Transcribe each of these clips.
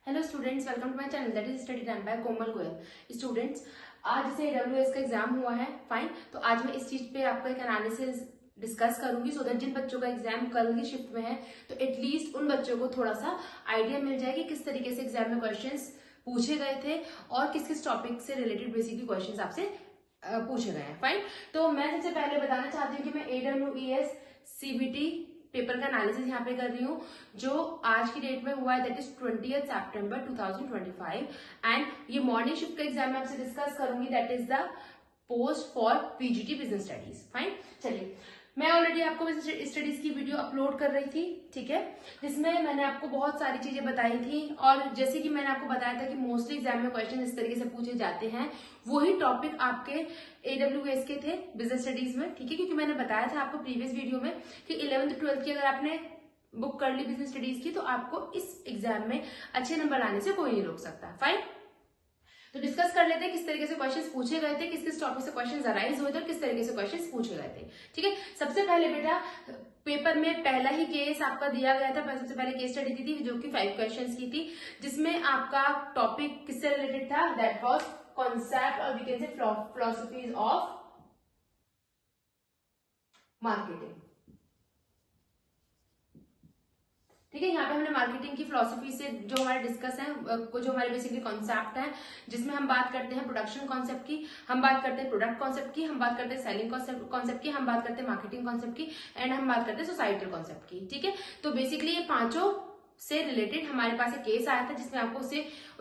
Hello students, welcome to my channel that is study time by Komal Goyal. Students, आज से AWS का exam हुआ है, फाइन। तो आज मैं इस चीज पे आपका एक एनालिसिस डिस्कस करूंगी सो दैट जिन बच्चों का एग्जाम कल की शिफ्ट में है तो एटलीस्ट उन बच्चों को थोड़ा सा आइडिया मिल जाएगी किस तरीके से एग्जाम में क्वेश्चंस पूछे गए थे और किस किस टॉपिक से रिलेटेड बेसिकली क्वेश्चंस आपसे पूछे गए हैं, फाइन। तो मैं सबसे पहले बताना चाहती हूँ कि मैं AWS CBT पेपर का एनालिसिस यहाँ पे कर रही हूँ जो आज की डेट में हुआ है, दैट इज 20 सितंबर 2025। एंड ये मॉर्निंग शिफ्ट का एग्जाम मैं आपसे डिस्कस करूंगी, that is the post for PGT business studies, fine. चलिए, मैं ऑलरेडी आपको बिजनेस स्टडीज की वीडियो अपलोड कर रही थी, ठीक है, जिसमें मैंने आपको बहुत सारी चीजें बताई थी। और जैसे कि मैंने आपको बताया था कि मोस्टली एग्जाम में क्वेश्चन इस तरीके से पूछे जाते हैं, वही टॉपिक आपके AWS के थे बिजनेस स्टडीज में, ठीक है, क्योंकि मैंने बताया था आपको प्रीवियस वीडियो में कि 11th 12th की अगर आपने बुक कर ली बिजनेस स्टडीज की तो आपको इस एग्जाम में अच्छे नंबर लाने से कोई नहीं रोक सकता, फाइन। तो डिस्कस कर लेते हैं किस तरीके से क्वेश्चंस पूछे गए थे, किस किस टॉपिक से क्वेश्चंस अराइज हुए थे और किस तरीके से क्वेश्चंस पूछे गए थे, ठीक है। सबसे पहले बेटा, पेपर में पहला ही केस आपका दिया गया था, सबसे पहले केस स्टडी दी थी जो कि 5 क्वेश्चंस की थी, जिसमें आपका टॉपिक किससे रिलेटेड था, दैट वाज कॉन्सेप्ट और we can say philosophies of marketing, ठीक है। यहाँ पे हमने मार्केटिंग की फिलोसफी से जो हमारे डिस्कस है, जो हमारे बेसिकली कॉन्सेप्ट है, जिसमें हम बात करते हैं प्रोडक्शन कॉन्सेप्ट की, हम बात करते हैं प्रोडक्ट कॉन्सेप्ट की, हम बात करते हैं सेलिंग कॉन्सेप्ट की, हम बात करते हैं मार्केटिंग कॉन्सेप्ट की एंड हम बात करते हैं सोसाइटल कॉन्सेप्ट की, ठीक है। तो बेसिकली ये पांचों से रिलेटेड हमारे पास एक केस आया था जिसमें आपको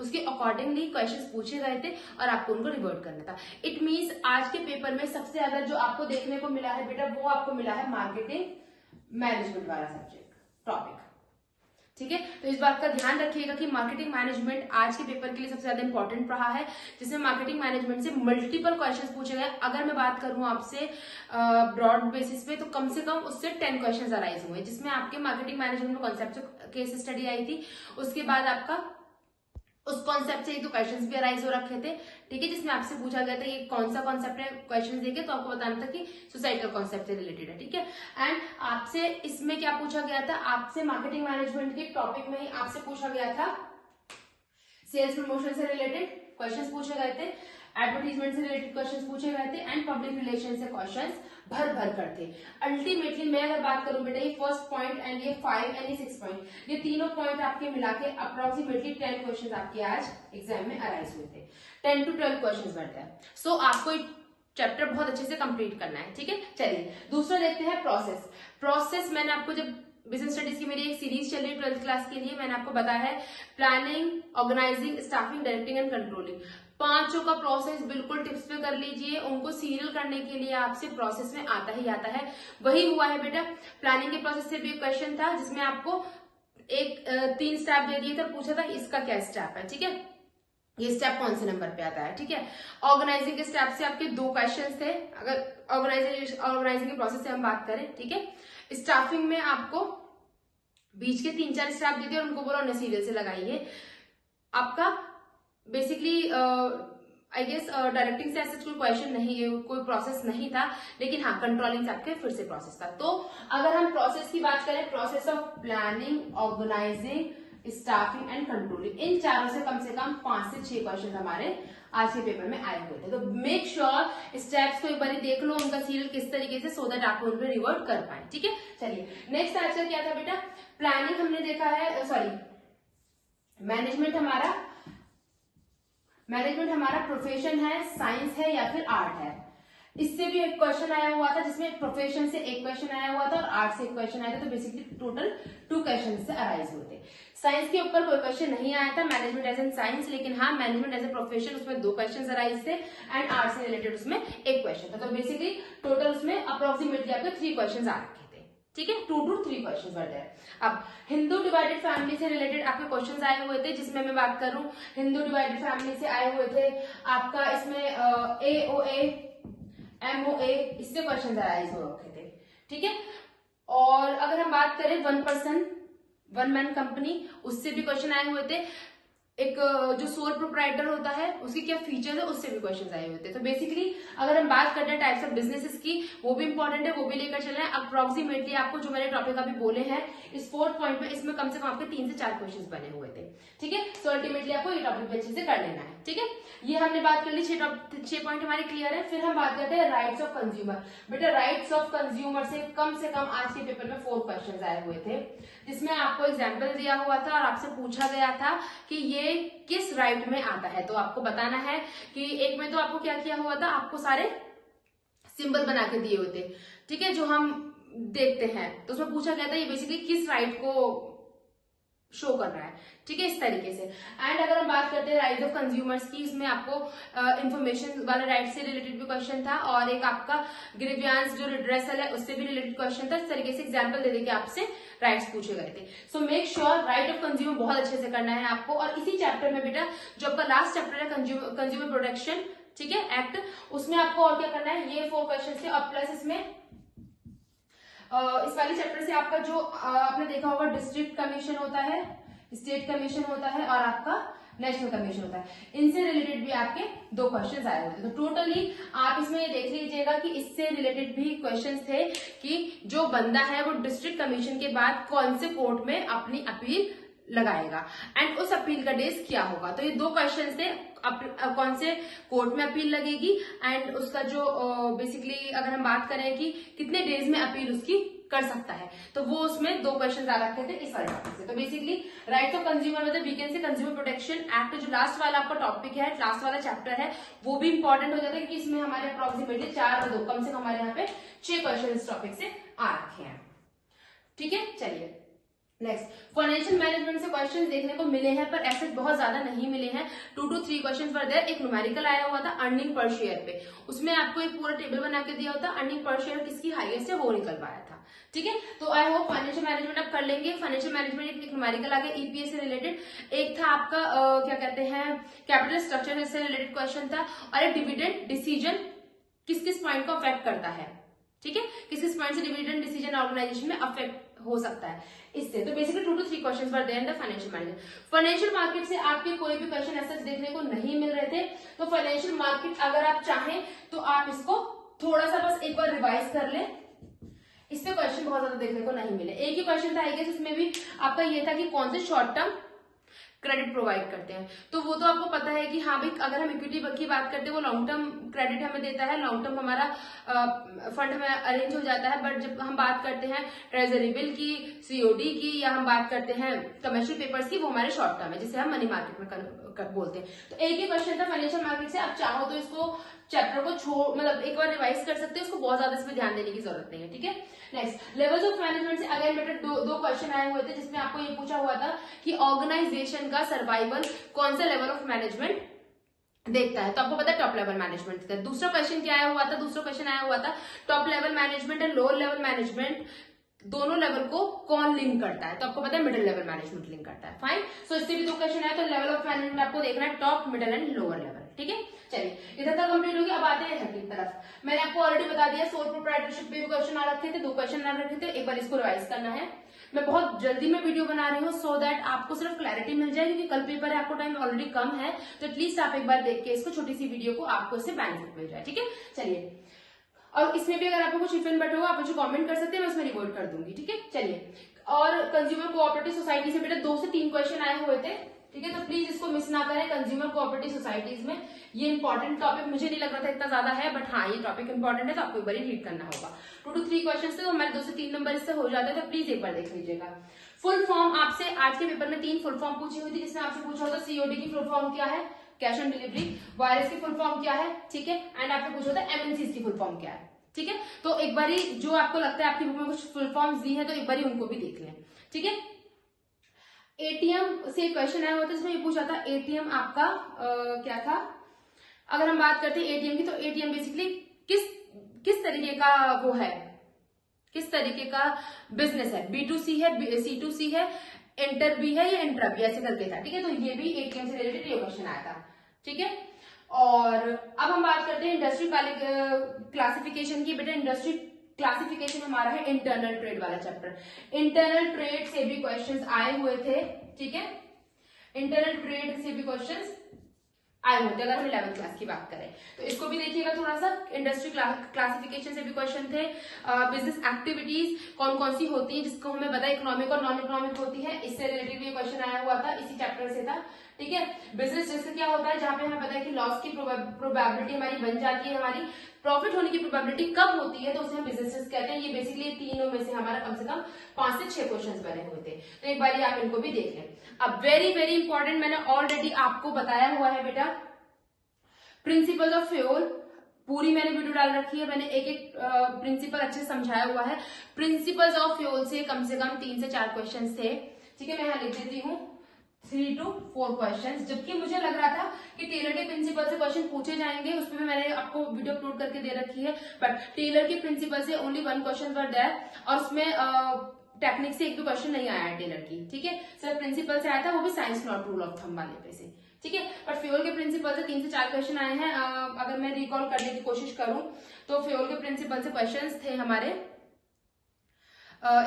उसके अकॉर्डिंगली क्वेश्चंस पूछे गए थे और आपको उनको रिवर्ट करना था। इट मींस आज के पेपर में सबसे ज्यादा जो आपको देखने को मिला है बेटा, वो आपको मिला है मार्केटिंग मैनेजमेंट वाला सब्जेक्ट टॉपिक, ठीक है। तो इस बात का ध्यान रखिएगा कि मार्केटिंग मैनेजमेंट आज के पेपर के लिए सबसे ज्यादा इंपॉर्टेंट रहा है, जिसमें मार्केटिंग मैनेजमेंट से मल्टीपल क्वेश्चंस पूछे गए। अगर मैं बात करूं आपसे ब्रॉड बेसिस पे तो कम से कम उससे 10 क्वेश्चंस अराइज हुए, जिसमें आपके मार्केटिंग मैनेजमेंट में कॉन्सेप्ट केस स्टडी आई थी, उसके बाद आपका उस कॉन्सेप्ट से एक दो क्वेश्चंस भी अराइज हो रखे थे, ठीक है, जिसमें आपसे पूछा गया था ये कौन सा कॉन्सेप्ट है। क्वेश्चंस देखे तो आपको बताना था कि सोसाइटल कॉन्सेप्ट से रिलेटेड है, ठीक है। एंड आपसे इसमें क्या पूछा गया था, आपसे मार्केटिंग मैनेजमेंट के टॉपिक में ही आपसे पूछा गया था सेल्स प्रमोशन से रिलेटेड क्वेश्चंस पूछे गए थे, एडवर्टीजमेंट से रिलेटेड क्वेश्चंस पूछे गए थे एंड पब्लिक रिलेशन से क्वेश्चंस भर भर कर थे। अल्टीमेटली मैं अगर बात करूं बेटा, ये फर्स्ट पॉइंट एंड ये 5 एंड ये 6 पॉइंट, ये तीनों पॉइंट आपके मिला के अप्रोक्सीमेटली 10 क्वेश्चंस आपके आज एग्जाम में अराइज हुए थे। 10 to 12 क्वेश्चंस बनते हैं। सो आपको चैप्टर बहुत अच्छे से कंप्लीट करना है, ठीक है। चलिए दूसरा देखते हैं प्रोसेस। मैंने आपको जब बिजनेस स्टडीज की मेरी एक सीरीज चल रही है 12th क्लास के लिए, मैंने आपको बताया है planning, organising, staffing, directing and controlling. पांचों का प्रोसेस बिल्कुल टिप्स पे कर लीजिए, उनको सीरियल करने के लिए आपसे प्रोसेस में आता ही आता है। वही हुआ है बेटा, प्लानिंग के प्रोसेस से भी एक क्वेश्चन था जिसमें आपको एक 3 स्टेप दे दिए थे और पूछा था इसका क्या स्टेप है, ठीक है, ये स्टेप कौन से नंबर पे आता है, ठीक है। ऑर्गेनाइजिंग के स्टेप से आपके 2 क्वेश्चंस थे, अगर ऑर्गेनाइजिंग के प्रोसेस से हम बात करें, ठीक है। स्टाफिंग में आपको बीच के 3-4 स्टेप दे दिए और उनको बोला उन्हें सीरियल से लगाइए। आपका बेसिकली आई गेस डायरेक्टिंग से ऐसा कोई क्वेश्चन नहीं है, कोई प्रोसेस नहीं था, लेकिन हाँ कंट्रोलिंग से आपके फिर से प्रोसेस था। तो अगर हम प्रोसेस की बात करें, process of planning, organising, staffing and controlling, इन चारों से कम 5 से 6 क्वेश्चन हमारे आज के पेपर में आए हुए थे। तो मेक श्योर स्टेप्स को एक बार देख लो, उनका सीरियल किस तरीके से, सो दैट आप उन पर रिवर्ट कर पाए, ठीक है। चलिए नेक्स्ट आंसर क्या था बेटा, प्लानिंग हमने देखा है, सॉरी मैनेजमेंट हमारा प्रोफेशन है, साइंस है या फिर आर्ट है। इससे भी एक क्वेश्चन आया हुआ था जिसमें प्रोफेशन से एक क्वेश्चन आया हुआ था और आर्ट से एक क्वेश्चन आया था, तो बेसिकली टोटल 2 क्वेश्चन से अराइज हुए थे। साइंस के ऊपर कोई क्वेश्चन नहीं आया था, मैनेजमेंट एज एन साइंस, लेकिन हाँ मैनेजमेंट एज ए प्रोफेशन उसमें 2 क्वेश्चन अराइज थे एंड आर्ट से रिलेटेड उसमें एक क्वेश्चन था। तो बेसिकली टोटल उसमें अप्रोक्सीमेटली आपके 3 क्वेश्चन आ रखे थे, ठीक है, 2 to 3 क्वेश्चन वर देयर। अब हिंदू डिवाइडेड फैमिली से रिलेटेड आपके क्वेश्चंस आए हुए थे, जिसमें मैं बात करूं हिंदू डिवाइडेड फैमिली से आए हुए थे आपका इसमें AOA, MOA, इससे क्वेश्चन अराइज हो रखे थे, ठीक है। और अगर हम बात करें 1 मैन कंपनी, उससे भी क्वेश्चन आए हुए थे। एक जो सोल प्रोप्राइटर होता है उसके क्या फीचर्स है, उससे भी क्वेश्चंस आए हुए थे। तो बेसिकली अगर हम बात करते हैं टाइप्स ऑफ बिजनेसेस की, वो भी इंपॉर्टेंट है, वो भी लेकर चल रहे हैं। अप्रोक्सीमेटली आपको जो मैंने टॉपिक अभी बोले हैं इस 4th पॉइंट में, इसमें कम से कम आपके 3 से 4 क्वेश्चन बने हुए थे, ठीक है। सो अल्टीमेटली आपको ये टॉपिक भी अच्छे से कर लेना है, ठीक है। ये हमने बात कर ली, 6 पॉइंट हमारे क्लियर है। फिर हम बात करते हैं राइट्स ऑफ कंज्यूमर। बेटा राइट्स ऑफ कंज्यूमर से कम आज के पेपर में 4 क्वेश्चन आए हुए थे, जिसमें आपको एग्जाम्पल दिया हुआ था और आपसे पूछा गया था कि ये किस राइट में आता है। तो आपको बताना है कि एक में तो आपको क्या किया हुआ था, आपको सारे सिंबल बना के दिए हुए थे, ठीक है, जो हम देखते हैं। तो उसमें पूछा गया था ये बेसिकली किस राइट को शो कर रहा है, ठीक है, इस तरीके से। एंड अगर हम बात करते हैं राइट ऑफ कंज्यूमर्स की, इसमें आपको इंफॉर्मेशन वाले राइट से रिलेटेड भी क्वेश्चन था और एक आपका ग्रीवियंस जो रिड्रेसल है उससे भी रिलेटेड क्वेश्चन था। इस तरीके से एग्जाम्पल दे देके आपसे राइट्स पूछे गए थे। So make sure right of consumer बहुत अच्छे से करना है आपको। और इसी चैप्टर में बेटा जो आपका लास्ट चैप्टर है कंज्यूमर प्रोटेक्शन, ठीक है, एक्ट, उसमें आपको और क्या करना है, ये 4 क्वेश्चन थे और प्लस इसमें इस वाले चैप्टर से आपका जो आपने देखा होगा डिस्ट्रिक्ट कमीशन होता है, स्टेट कमीशन होता है और आपका नेशनल कमीशन होता है, इनसे रिलेटेड भी आपके 2 क्वेश्चंस आए होते हैं। तो टोटली आप इसमें ये देख लीजिएगा कि इससे रिलेटेड भी क्वेश्चंस थे कि जो बंदा है वो डिस्ट्रिक्ट कमीशन के बाद कौन से कोर्ट में अपनी अपील लगाएगा एंड उस अपील का डेज क्या होगा। तो ये 2 क्वेश्चन थे, कौन से कोर्ट में अपील लगेगी एंड उसका जो बेसिकली अगर हम बात करें कि कितने डेज में अपील उसकी कर सकता है, तो वो उसमें 2 क्वेश्चन आ रखे थे इस वाले टॉपिक से। तो बेसिकली राइट ऑफ कंज्यूमर मतलब we can say consumer protection act, जो लास्ट वाला आपका टॉपिक है, लास्ट वाला चैप्टर है, वो भी इंपॉर्टेंट हो जाता है क्योंकि इसमें हमारे अप्रोक्सीमेटली 4 और 2 कम से कम हमारे यहाँ पे 6 क्वेश्चन इस टॉपिक से आ रखे हैं, ठीक है। चलिए नेक्स्ट, फाइनेंशियल मैनेजमेंट से क्वेश्चंस देखने को मिले हैं पर ऐसे बहुत ज्यादा नहीं मिले हैं। 2 to 3 क्वेश्चंस वर देयर। एक न्यूमेरिकल आया हुआ था अर्निंग पर शेयर पे, उसमें आपको एक पूरा टेबल बना के दिया होता अर्निंग पर शेयर किसकी हाईएस्ट है वो निकल पाया था, ठीक है। तो आई होप फाइनेंशियल मैनेजमेंट आप कर लेंगे। फाइनेंशियल मैनेजमेंट एक न्यूमेरिकल आ गया ईपीएस से रिलेटेड, एक था आपका क्या कहते हैं कैपिटल स्ट्रक्चर से रिलेटेड क्वेश्चन था, और एक डिविडेंड डिसीजन किस किस पॉइंट को अफेक्ट करता है, ठीक है, किस किस पॉइंट से डिविडेंड डिसीजन ऑर्गेनाइजेशन में अफेक्ट हो सकता है इससे। तो basically 2 to 3 questions were there in the financial management. Financial market से आपके कोई भी क्वेश्चन ऐसा देखने को नहीं मिल रहे थे, तो फाइनेंशियल मार्केट अगर आप चाहें तो आप इसको थोड़ा सा बस एक बार रिवाइज कर लें, इससे क्वेश्चन बहुत ज्यादा देखने को नहीं मिले। एक ही क्वेश्चन था आई गेस, उसमें भी आपका ये था कि कौन से शॉर्ट टर्म क्रेडिट प्रोवाइड करते हैं। तो वो तो आपको पता है कि हाँ भाई अगर हम इक्विटी की बात करते हैं वो लॉन्ग टर्म क्रेडिट हमें देता है, लॉन्ग टर्म हमारा फंड हमें अरेंज हो जाता है। बट जब हम बात करते हैं ट्रेजरी बिल की, सीओडी की, या हम बात करते हैं कमर्शियल पेपर्स की, वो हमारे शॉर्ट टर्म है जिसे हम मनी मार्केट में बोलते हैं। तो एक ही क्वेश्चन था फाइनेंशियल मार्केट से, आप चाहो तो इसको चैप्टर को मतलब एक बार रिवाइज कर सकते हैं, उसको बहुत ज्यादा इसमें ध्यान देने की जरूरत नहीं है, ठीक है। नेक्स्ट, लेवल्स ऑफ मैनेजमेंट से अगेन बेटा 2 क्वेश्चन आए हुए थे, जिसमें आपको ये पूछा हुआ था कि ऑर्गेनाइजेशन का सर्वाइवल कौन सा लेवल ऑफ मैनेजमेंट देखता है। तो आपको पता है टॉप लेवल मैनेजमेंट। दूसरा क्वेश्चन क्या आया हुआ था, दूसरा क्वेश्चन आया हुआ था top level management and lower level management दोनों लेवल को कौन लिंक करता है। तो आपको पता है मिडिल लेवल मैनेजमेंट लिंक करता है, फाइन। सो इससे भी 2 क्वेश्चन आया। तो लेवल ऑफ मैनेजमेंट आपको देखना है top, middle and lower level, ठीक है। चलिए इधर तक कंप्लीट हो गया, अब आते हैं इधर की तरफ। मैंने आपको ऑलरेडी बता दिया सोल प्रोप्राइटरशिप पे भी क्वेश्चन आ रखे थे, 2 क्वेश्चन आ रखे थे, एक बार इसको रिवाइज करना है। मैं बहुत जल्दी में वीडियो बना रही हूँ सो दैट आपको सिर्फ क्लैरिटी मिल जाए, क्योंकि कल पेपर है, आपको टाइम ऑलरेडी कम है, तो एटलीस्ट आप एक बार देख के इसको छोटी सी वीडियो को आपको इससे बेनिफिट मिल जाए, ठीक है। चलिए, और इसमें भी अगर आपको कुछ इफ एंड बट होगा आप मुझे कमेंट कर सकते हैं, मैं उसमें रिवॉर्ड कर दूंगी, ठीक है। चलिए, और कंज्यूमर कोऑपरेटिव सोसाइटी से बेटा 2 से 3 क्वेश्चन आए हुए थे, ठीक है। तो प्लीज इसको मिस ना करें। कंज्यूमर कोऑपरेटिव सोसाइटीज में ये इंपॉर्टेंट टॉपिक मुझे नहीं लग रहा था इतना ज्यादा है, बट हाँ ये टॉपिक इंपॉर्टेंट है, तो आपको एक बार रीड करना होगा। 2 to 3 क्वेश्चन थे, तो हमारे 2 से 3 नंबर इससे हो जाते हैं, तो प्लीज एक बार देख लीजिएगा। फुल फॉर्म आपसे आज के पेपर में 3 फुल फॉर्म पूछी हुई थी, जिसमें आपसे पूछा होता सीओडी की फुल फॉर्म क्या है, कैश ऑन डिलीवरी, वायरस की फुल फॉर्म क्या है, ठीक है, एंड आपसे पूछा होता एमएनसीज की फुल फॉर्म क्या है, ठीक है। तो एक बारी जो आपको लगता है आपकी बुक में कुछ फुल फॉर्म्स दी है तो एक बारी उनको भी देख लें, ठीक है। एटीएम से क्वेश्चन आया हुआ था, इसमें ये पूछा था एटीएम आपका क्या था। अगर हम बात करते हैं एटीएम की, तो एटीएम बेसिकली किस तरीके का वो है, किस तरीके का बिजनेस है, B2C है, C2C है, इंटर भी है या इंट्रा भी, ऐसे करके था, ठीक है। तो ये भी एटीएम से रिलेटेड ये क्वेश्चन आया था, ठीक है। और अब हम बात करते हैं इंडस्ट्री क्लासिफिकेशन की। बेटा इंडस्ट्री क्लासिफिकेशन हमारा है इंटरनल ट्रेड वाला चैप्टर। इंटरनल ट्रेड से भी क्वेश्चंस आए हुए थे, ठीक है। इंटरनल ट्रेड से भी क्वेश्चंस आए होते अगर हम 11th क्लास की बात करें तो इसको भी देखिएगा थोड़ा सा। इंडस्ट्री क्लासिफिकेशन से भी क्वेश्चन थे। बिजनेस एक्टिविटीज कौन कौन सी होती है जिसको हमें पता है इकोनॉमिक और नॉन इकोनॉमिक होती है, इससे रिलेटेड भी क्वेश्चन आया हुआ था, इसी चैप्टर से था। ठीक है, बिजनेस जैसे क्या होता है जहां पे हमें पता है कि लॉस की प्रोबेबिलिटी हमारी बन जाती है, हमारी प्रॉफिट होने की प्रोबेबिलिटी कम होती है तो उसे हम बिजनेसेस कहते हैं। ये बेसिकली तीनों में से हमारा कम से कम 5 से 6 क्वेश्चंस बने हुए थे, तो एक बार आप इनको भी देख लें। अब वेरी वेरी इंपॉर्टेंट, मैंने ऑलरेडी आपको बताया हुआ है बेटा, प्रिंसिपल्स ऑफ फ्यूल पूरी मैंने वीडियो डाल रखी है, मैंने एक एक प्रिंसिपल अच्छे से समझाया हुआ है। प्रिंसिपल्स ऑफ फ्यूल से कम 3 से 4 क्वेश्चंस थे। ठीक है, मैं यहाँ लिख देती हूँ 3 to 4 क्वेश्चंस, जबकि मुझे लग रहा था कि टेलर के प्रिंसिपल से क्वेश्चन पूछे जाएंगे, उसमें भी मैंने आपको वीडियो अपलोड करके दे रखी है, बट टेलर के प्रिंसिपल से ओनली 1 क्वेश्चन वर देयर और उसमें टेक्निक से एक भी क्वेश्चन नहीं आया है टेलर की। ठीक है, सिर्फ प्रिंसिपल से आया था, वो भी science not rule of thumb वाले पे से। ठीक है, बट फ्यूल के प्रिंसिपल से 3 से 4 क्वेश्चन आए हैं। अगर मैं रिकॉल करने की कोशिश करूं तो फ्यूल के प्रिंसिपल से क्वेश्चंस थे हमारे,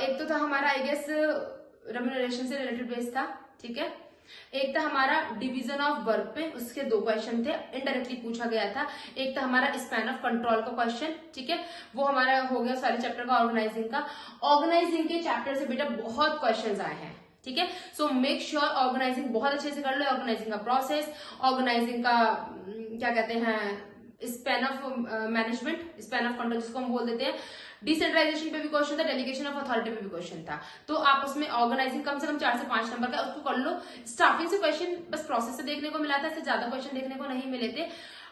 एक तो था हमारा आई गेस रेम्यूनरेशन से रिलेटेड बेस था। ठीक है, एक था हमारा डिवीजन ऑफ वर्क पे, उसके 2 क्वेश्चन थे, इनडायरेक्टली पूछा गया था। एक था हमारा स्पैन ऑफ कंट्रोल का क्वेश्चन। ठीक है, वो हमारा हो गया सारे चैप्टर का ऑर्गेनाइजिंग का। ऑर्गेनाइजिंग के चैप्टर से बेटा बहुत क्वेश्चंस आए हैं। ठीक है, सो मेक श्योर ऑर्गेनाइजिंग बहुत अच्छे से कर लो। ऑर्गेनाइजिंग का प्रोसेस, ऑर्गेनाइजिंग का क्या कहते हैं span of management, span of control जिसको हम बोल देते हैं। डिसेंट्रलाइजेशन पे भी क्वेश्चन था, डेलीगेशन ऑफ अथॉरिटी पे भी क्वेश्चन था। तो आप उसमें ऑर्गेनाइजिंग कम से कम 4 से 5 नंबर का उसको कर लो। स्टाफिंग से क्वेश्चन बस प्रोसेस से देखने को मिला था, इससे ज्यादा क्वेश्चन देखने को नहीं मिले थे।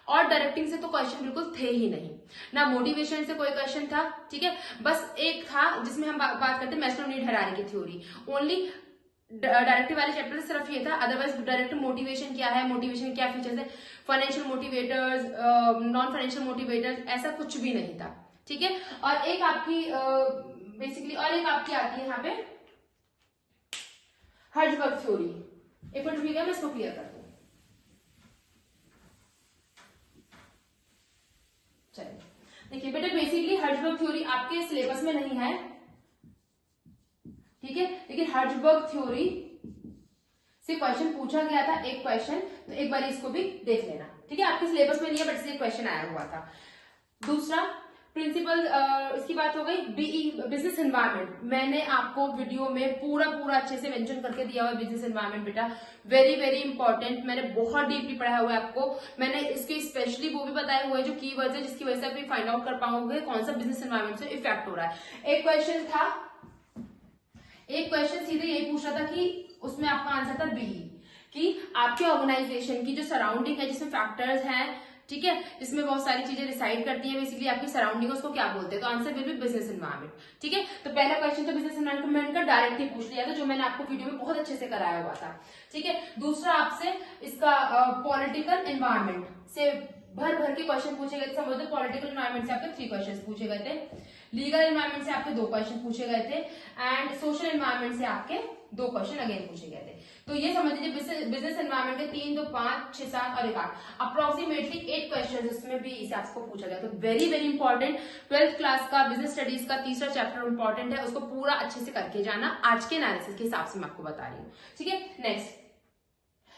और डायरेक्टिंग से तो क्वेश्चन बिल्कुल थे ही नहीं, ना मोटिवेशन से कोई क्वेश्चन था। ठीक है, बस एक था जिसमें हम बात करते हैं Maslow need hierarchy theory, only directive वाले चैप्टर से सिर्फ ये था। अदरवाइज डायरेक्ट मोटिवेशन क्या है, मोटिवेशन क्या फीचर्स है, financial motivators, non financial motivators, ऐसा कुछ भी नहीं था। ठीक है, और एक आपकी बेसिकली और एक आपकी आती है यहाँ पे हर्ट्जबर्ग थ्योरी। एक मिनट रुकिएगा, मैं इसको क्लियर कर दूं। चलिए देखिए बेटा, बेसिकली हर्ट्जबर्ग थ्योरी आपके सिलेबस में नहीं है। ठीक है, लेकिन हर्ट्जबर्ग थ्योरी से क्वेश्चन पूछा गया था, एक क्वेश्चन, तो एक बार इसको भी देख लेना। ठीक है, आपके सिलेबस में नहीं है बट इसलिए क्वेश्चन आया हुआ था। दूसरा प्रिंसिपल, इसकी बात हो गई। बीई बिजनेस एनवायरनमेंट, मैंने आपको वीडियो में पूरा अच्छे से मेंशन करके दिया हुआ है बिजनेस एनवायरनमेंट बेटा, वेरी वेरी इंपॉर्टेंट। मैंने बहुत डीपली पढ़ाया हुआ है आपको, मैंने इसके स्पेशली वो भी बताए हुए हैं जो कीवर्ड्स है जिसकी वजह से आप फाइंड आउट कर पाओगे कौन सा बिजनेस एनवायरनमेंट से इफेक्ट हो रहा है। एक क्वेश्चन था, एक क्वेश्चन सीधे यही पूछ रहा था कि उसमें आपका आंसर था बीई, कि आपके ऑर्गेनाइजेशन की जो सराउंडिंग है जिसमें फैक्टर्स हैं, ठीक है, जिसमें बहुत सारी चीजें डिसाइड करती हैं बेसिकली आपकी सराउंडिंग, उसको क्या बोलते हैं, तो answer will be business environment. ठीक है, तो पहला क्वेश्चन तो बिजनेस एनवायरनमेंट का डायरेक्ट ही पूछ लिया था जो मैंने आपको वीडियो में बहुत अच्छे से कराया हुआ था। ठीक है, दूसरा आपसे इसका पॉलिटिकल एनवायरनमेंट से भर के क्वेश्चन पूछे गए थे। समझ लो पॉलिटिकल एनवायरनमेंट से आपके 3 क्वेश्चन पूछे गए थे, लीगल एनवायरनमेंट से आपके 2 क्वेश्चन पूछे गए थे, एंड सोशल एनवायरनमेंट से आपके 2 क्वेश्चन अगेन पूछे गए थे। तो ये समझ लीजिए बिजनेस एनवायरनमेंट के 3, 2, 5, 6, 7 और 1, 8 अप्रोक्सीमेटली 8 क्वेश्चन उसमें भी इसे आपको पूछा गया। तो very very important, 12th class का बिजनेस स्टडीज का तीसरा चैप्टर इंपॉर्टेंट है, उसको पूरा अच्छे से करके जाना आज के एनालिसिस के हिसाब से मैं आपको बता रही हूँ। ठीक है, नेक्स्ट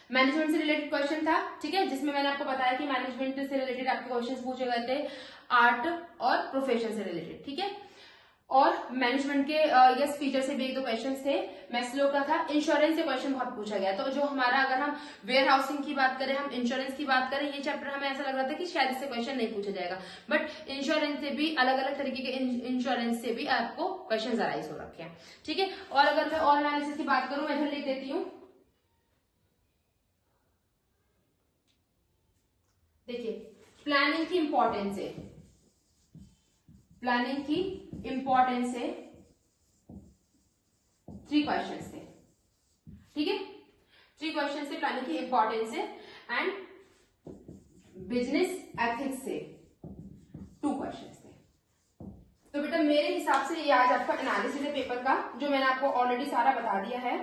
मैनेजमेंट से रिलेटेड क्वेश्चन था। ठीक है, जिसमें मैंने आपको बताया कि मैनेजमेंट से रिलेटेड आपके क्वेश्चंस पूछे गए थे, आर्ट और प्रोफेशन से रिलेटेड। ठीक है, और मैनेजमेंट के यस फीचर से भी 1-2 क्वेश्चंस थे। मैस्लो का था, इंश्योरेंस से क्वेश्चन बहुत पूछा गया। तो जो हमारा, अगर हम वेयर हाउसिंग की बात करें, हम इंश्योरेंस की बात करें, ये चैप्टर हमें ऐसा लग रहा था कि शायद इससे क्वेश्चन नहीं पूछा जाएगा, बट इंश्योरेंस से भी अलग अलग तरीके के इंश्योरेंस से भी आपको क्वेश्चन अराइज हो रखे हैं। ठीक है, और अगर मैं और एनालिसिस की बात करूं, मैं इधर लिख देती हूँ, देखिए प्लानिंग की इंपॉर्टेंस है, प्लानिंग की इंपॉर्टेंस है 3 क्वेश्चंस थे। ठीक है, 3 क्वेश्चन से प्लानिंग की इंपॉर्टेंस है, एंड बिजनेस एथिक्स से 2 क्वेश्चंस थे। तो बेटा मेरे हिसाब से ये आज आपका एनालिसिस है पेपर का, जो मैंने आपको ऑलरेडी सारा बता दिया है।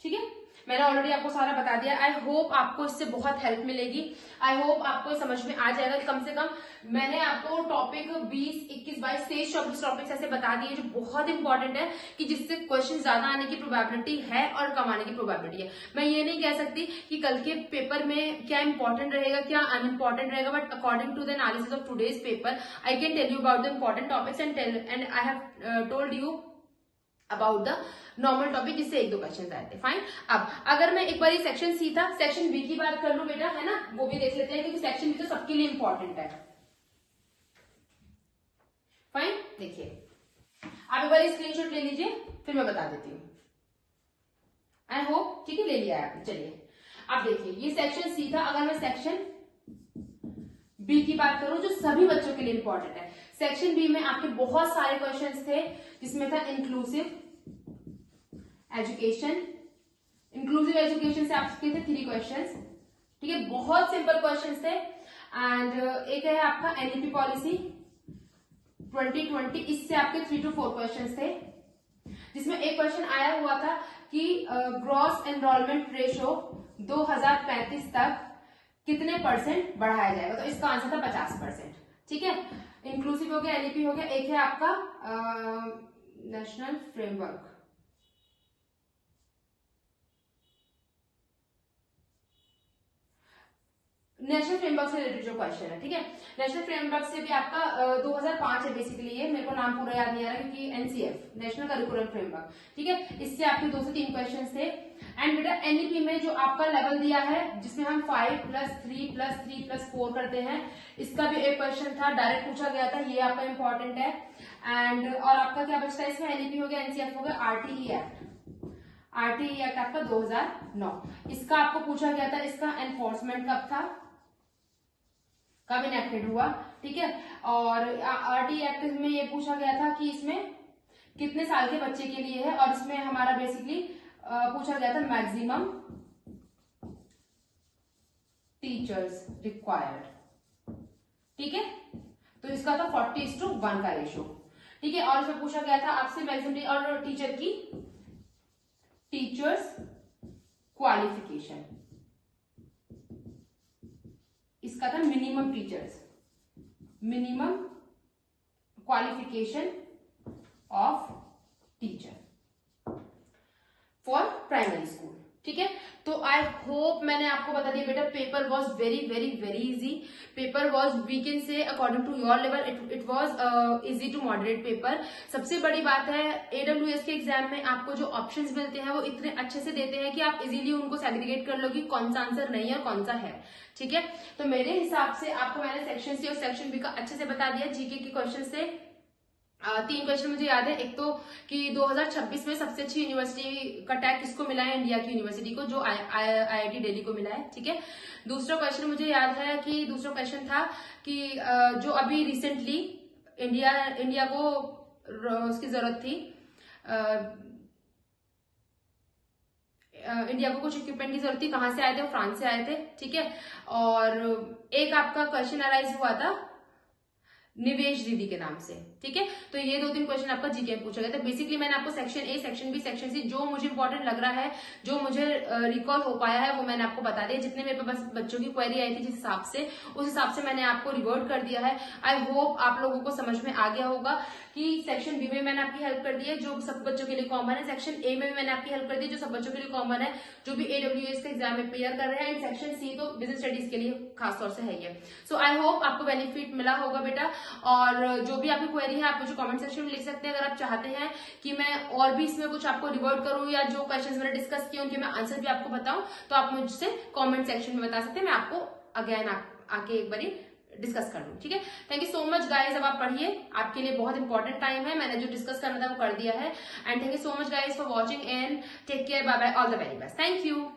ठीक है, मैंने ऑलरेडी आपको सारा बता दिया। आई होप आपको इससे बहुत हेल्प मिलेगी, आई होप आपको समझ में आ जाएगा। कम से कम मैंने आपको टॉपिक 20, 21, 22, 23 टॉपिक्स ऐसे बता दिए जो बहुत इंपॉर्टेंट है, कि जिससे क्वेश्चन ज्यादा आने की प्रोबेबिलिटी है और कम आने की प्रोबेबिलिटी है। मैं ये नहीं कह सकती कि कल के पेपर में क्या इंपॉर्टेंट रहेगा क्या अनइम्पॉर्टेंट रहेगा, but according to the analysis of today's paper I can tell you about the important topics and I have told you about the normal topic, जिससे 1-2 क्वेश्चन आए थे। फाइन। अब अगर मैं एक बार सेक्शन सी था, सेक्शन बी की बात कर लूं बेटा, है ना, वो भी देख लेते हैं क्योंकि सेक्शन बी तो सबके लिए इंपॉर्टेंट है। फाइन, देखिए आप एक बार स्क्रीनशॉट ले लीजिए, फिर मैं बता देती हूँ। आई होप ठीक है ले लिया है आपने। चलिए अब देखिए ये सेक्शन सी था। अगर मैं सेक्शन बी की बात करूं जो सभी बच्चों के लिए इंपॉर्टेंट है, सेक्शन बी में आपके बहुत सारे क्वेश्चंस थे, जिसमें था इंक्लूसिव एजुकेशन। इंक्लूसिव एजुकेशन से आपके थे 3 क्वेश्चंस, ठीक है, बहुत सिंपल क्वेश्चंस थे। एंड एक है आपका एनईपी पॉलिसी 2020, इससे आपके 3 to 4 क्वेश्चंस थे, जिसमें एक क्वेश्चन आया हुआ था कि ग्रॉस एनरोलमेंट रेशो 2035 तक कितने % बढ़ाया जाएगा, तो इसका आंसर था 50%। ठीक है, इंक्लूसिव हो गया, एनईपी हो गया। एक है आपका नेशनल फ्रेमवर्क, नेशनल फ्रेमवर्क से रिलेटेड जो क्वेश्चन है, ठीक है, नेशनल फ्रेमवर्क से भी आपका 2005 है बेसिकली, ये मेरे को नाम पूरा याद नहीं आ रहा क्योंकि एनसीएफ, नेशनल करिकुलम फ्रेमवर्क, ठीक है, इससे आपके 2 से 3 क्वेश्चन थे। एंड बेटा एनईपी में जो आपका लेवल दिया है, जिसमें हम 5+3+3+4 करते हैं, इसका भी एक क्वेश्चन था, डायरेक्ट पूछा गया था, ये आपका इंपॉर्टेंट है। एंड और आपका क्या बचता है इसमें, एनईपी हो गया, एनसीएफ हो गया, आरटीई एक्ट आपका 2009, इसका आपको पूछा गया था, इसका एनफोर्समेंट कब था, कब इनेक्टेड हुआ, ठीक है। और आरटी एक्ट में ये पूछा गया था कि इसमें कितने साल के बच्चे के लिए है, और इसमें हमारा बेसिकली पूछा गया था मैक्सिमम टीचर्स रिक्वायर्ड, ठीक है, तो इसका था 40:1 का रेशो, ठीक है। और इसमें पूछा गया था आपसे मैक्सिमम और टीचर की टीचर्स क्वालिफिकेशन, इसका था minimum teachers, minimum qualification of teacher for primary school, ठीक है। तो आई होप मैंने आपको बता दिया बेटा, paper was very very very easy, paper was we can say according to your level it was easy to moderate paper. सबसे बड़ी बात है एडब्ल्यूएस के एग्जाम में आपको जो ऑप्शंस मिलते हैं वो इतने अच्छे से देते हैं कि आप इजीली उनको सेग्रीगेट कर लो कि कौन सा आंसर नहीं है और कौन सा है, ठीक है। तो मेरे हिसाब से आपको मैंने सेक्शन सी और सेक्शन बी का अच्छे से बता दिया। जीके के क्वेश्चन से 3 क्वेश्चन मुझे याद है, एक तो कि 2026 में सबसे अच्छी यूनिवर्सिटी का टैग किसको मिला है, इंडिया की यूनिवर्सिटी को, जो आईआईटी दिल्ली को मिला है, ठीक है। दूसरा क्वेश्चन मुझे याद है कि दूसरा क्वेश्चन था कि जो अभी रिसेंटली इंडिया को उसकी जरूरत थी, इंडिया को कुछ इक्विपमेंट की जरूरत थी, कहां से आए थे, वो फ्रांस से आए थे, ठीक है। और एक आपका क्वेश्चन अराइज हुआ था निवेश दीदी के नाम से, ठीक है। तो ये 2-3 क्वेश्चन आपका जीके में पूछा गया था। बेसिकली मैंने आपको section A, section B, section C जो मुझे इंपॉर्टेंट लग रहा है, जो मुझे रिकॉल हो पाया है, वो मैंने आपको बता दिया। जितने मेरे पास बच्चों की क्वेरी आई थी जिस हिसाब से, उस हिसाब से मैंने आपको रिवर्ट कर दिया है। आई होप आप लोगों को समझ में आ गया होगा कि सेक्शन बी में मैंने आपकी हेल्प कर दी है जो सब बच्चों के लिए कॉमन है, सेक्शन ए में भी मैंने आपकी हेल्प कर दी जो सब बच्चों के लिए कॉमन है, जो भी एडब्ल्यूएस के एग्जाम में क्लियर कर रहे हैं। एंड सेक्शन सी तो बिजनेस स्टडीज के लिए खासतौर से है ये। सो आई होप आपको बेनिफिट मिला होगा बेटा। और जो भी आपकी क्वेरी है आप मुझे कमेंट सेक्शन में लिख सकते हैं। अगर आप चाहते हैं कि मैं और भी इसमें कुछ आपको रिवर्ट करूं या जो क्वेश्चंस मैंने डिस्कस किए उनके मैं आंसर भी आपको बताऊं, तो आप मुझसे कमेंट सेक्शन में बता सकते हैं। मैं आपको अगेन आके एक बारी डिस्कस कर लूं, ठीक है। Thank you so much guys. अब आप पढ़िए, आपके लिए बहुत इंपॉर्टेंट टाइम है, मैंने जो डिस्कस करना था वो कर दिया है। And thank you so much guys for watching and take care, bye bye, all the very best, thank you.